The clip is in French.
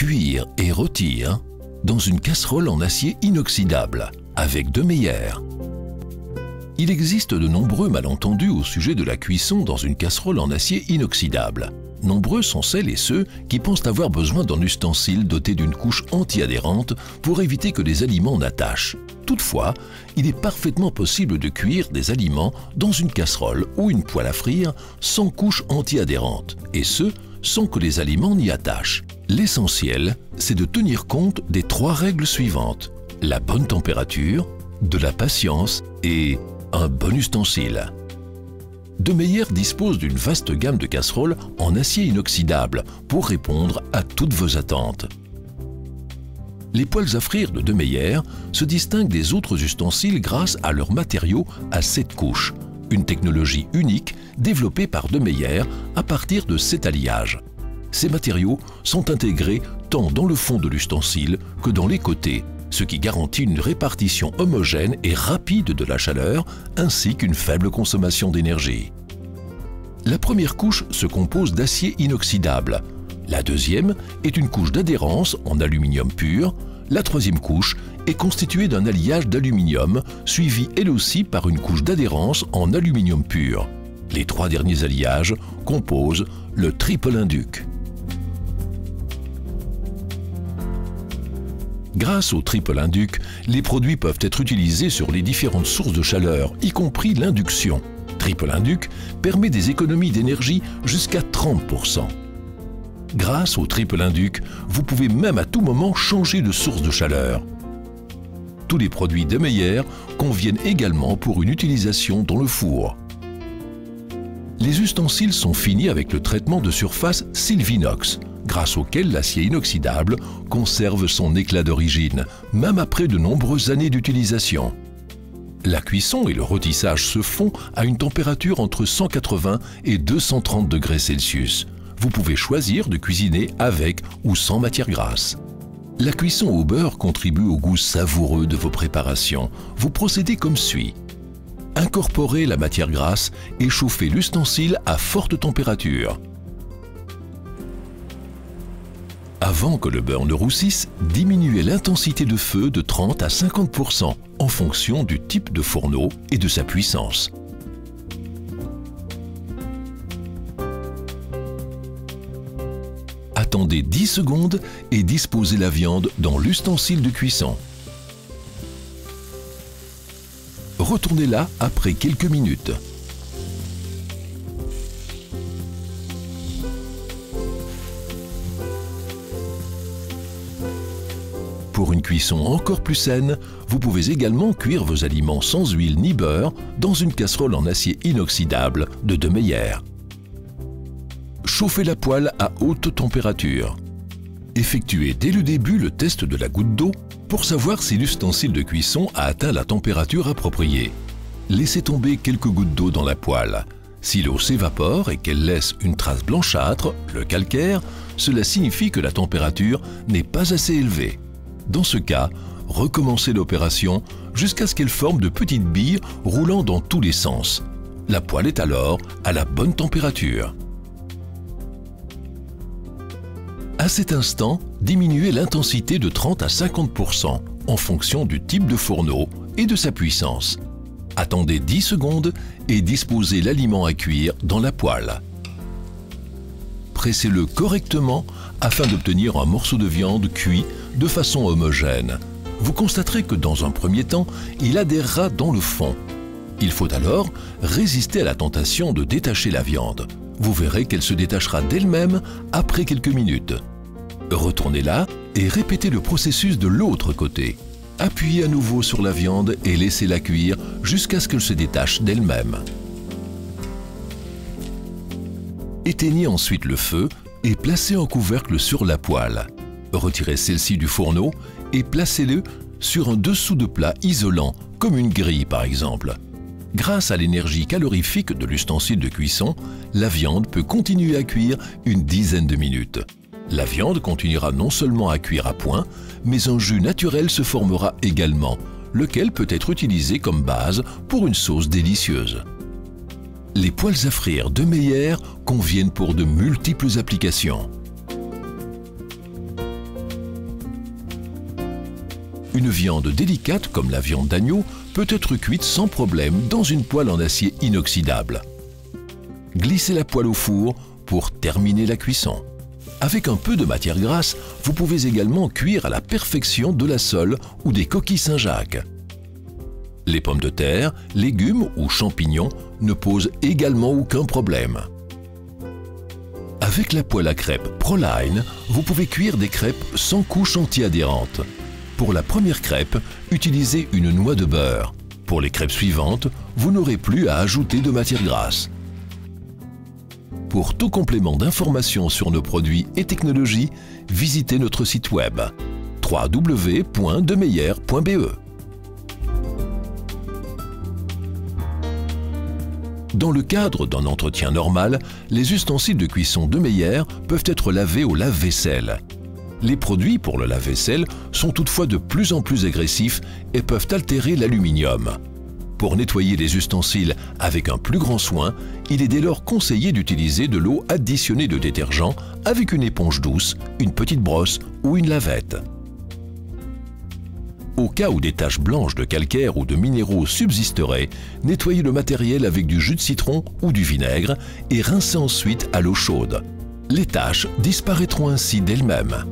Cuire et rôtir dans une casserole en acier inoxydable avec De Meyer. Il existe de nombreux malentendus au sujet de la cuisson dans une casserole en acier inoxydable. Nombreux sont celles et ceux qui pensent avoir besoin d'un ustensile doté d'une couche anti-adhérente pour éviter que les aliments n'attachent. Toutefois, il est parfaitement possible de cuire des aliments dans une casserole ou une poêle à frire sans couche anti-adhérente, et ce, sans que les aliments n'y attachent. L'essentiel, c'est de tenir compte des 3 règles suivantes: la bonne température, de la patience et un bon ustensile. De Meyer dispose d'une vaste gamme de casseroles en acier inoxydable pour répondre à toutes vos attentes. Les poêles à frire de Meyer se distinguent des autres ustensiles grâce à leur matériau à 7 couches, une technologie unique développée par De Meyer à partir de 7 alliages. Ces matériaux sont intégrés tant dans le fond de l'ustensile que dans les côtés, ce qui garantit une répartition homogène et rapide de la chaleur ainsi qu'une faible consommation d'énergie. La première couche se compose d'acier inoxydable. La deuxième est une couche d'adhérence en aluminium pur. La troisième couche est constituée d'un alliage d'aluminium suivi elle aussi par une couche d'adhérence en aluminium pur. Les 3 derniers alliages composent le triple induc. Grâce au triple induc, les produits peuvent être utilisés sur les différentes sources de chaleur, y compris l'induction. Triple induc permet des économies d'énergie jusqu'à 30%. Grâce au triple induc, vous pouvez même à tout moment changer de source de chaleur. Tous les produits De Meyer conviennent également pour une utilisation dans le four. Les ustensiles sont finis avec le traitement de surface Sylvinox, grâce auquel l'acier inoxydable conserve son éclat d'origine, même après de nombreuses années d'utilisation. La cuisson et le rôtissage se font à une température entre 180 et 230 degrés Celsius. Vous pouvez choisir de cuisiner avec ou sans matière grasse. La cuisson au beurre contribue au goût savoureux de vos préparations. Vous procédez comme suit. Incorporez la matière grasse et chauffez l'ustensile à forte température. Avant que le beurre ne roussisse, diminuez l'intensité de feu de 30 à 50% en fonction du type de fourneau et de sa puissance. Attendez 10 secondes et disposez la viande dans l'ustensile de cuisson. Retournez-la après quelques minutes. Pour une cuisson encore plus saine, vous pouvez également cuire vos aliments sans huile ni beurre dans une casserole en acier inoxydable de De Meyer. Chauffez la poêle à haute température. Effectuez dès le début le test de la goutte d'eau pour savoir si l'ustensile de cuisson a atteint la température appropriée. Laissez tomber quelques gouttes d'eau dans la poêle. Si l'eau s'évapore et qu'elle laisse une trace blanchâtre, le calcaire, cela signifie que la température n'est pas assez élevée. Dans ce cas, recommencez l'opération jusqu'à ce qu'elle forme de petites billes roulant dans tous les sens. La poêle est alors à la bonne température. À cet instant, diminuez l'intensité de 30 à 50% en fonction du type de fourneau et de sa puissance. Attendez 10 secondes et disposez l'aliment à cuire dans la poêle. Pressez-le correctement afin d'obtenir un morceau de viande cuit de façon homogène. Vous constaterez que dans un premier temps, il adhérera dans le fond. Il faut alors résister à la tentation de détacher la viande. Vous verrez qu'elle se détachera d'elle-même après quelques minutes. Retournez-la et répétez le processus de l'autre côté. Appuyez à nouveau sur la viande et laissez-la cuire jusqu'à ce qu'elle se détache d'elle-même. Éteignez ensuite le feu et placez un couvercle sur la poêle. Retirez celle-ci du fourneau et placez-le sur un dessous de plat isolant, comme une grille par exemple. Grâce à l'énergie calorifique de l'ustensile de cuisson, la viande peut continuer à cuire une dizaine de minutes. La viande continuera non seulement à cuire à point, mais un jus naturel se formera également, lequel peut être utilisé comme base pour une sauce délicieuse. Les poêles à frire De Meyer conviennent pour de multiples applications. Une viande délicate comme la viande d'agneau peut être cuite sans problème dans une poêle en acier inoxydable. Glissez la poêle au four pour terminer la cuisson. Avec un peu de matière grasse, vous pouvez également cuire à la perfection de la sole ou des coquilles Saint-Jacques. Les pommes de terre, légumes ou champignons ne posent également aucun problème. Avec la poêle à crêpes Proline, vous pouvez cuire des crêpes sans couche anti-adhérente. Pour la première crêpe, utilisez une noix de beurre. Pour les crêpes suivantes, vous n'aurez plus à ajouter de matière grasse. Pour tout complément d'informations sur nos produits et technologies, visitez notre site web www.demeyer.be. Dans le cadre d'un entretien normal, les ustensiles de cuisson Demeyer peuvent être lavés au lave-vaisselle. Les produits pour le lave-vaisselle sont toutefois de plus en plus agressifs et peuvent altérer l'aluminium. Pour nettoyer les ustensiles avec un plus grand soin, il est dès lors conseillé d'utiliser de l'eau additionnée de détergent avec une éponge douce, une petite brosse ou une lavette. Au cas où des taches blanches de calcaire ou de minéraux subsisteraient, nettoyez le matériel avec du jus de citron ou du vinaigre et rincez ensuite à l'eau chaude. Les taches disparaîtront ainsi d'elles-mêmes.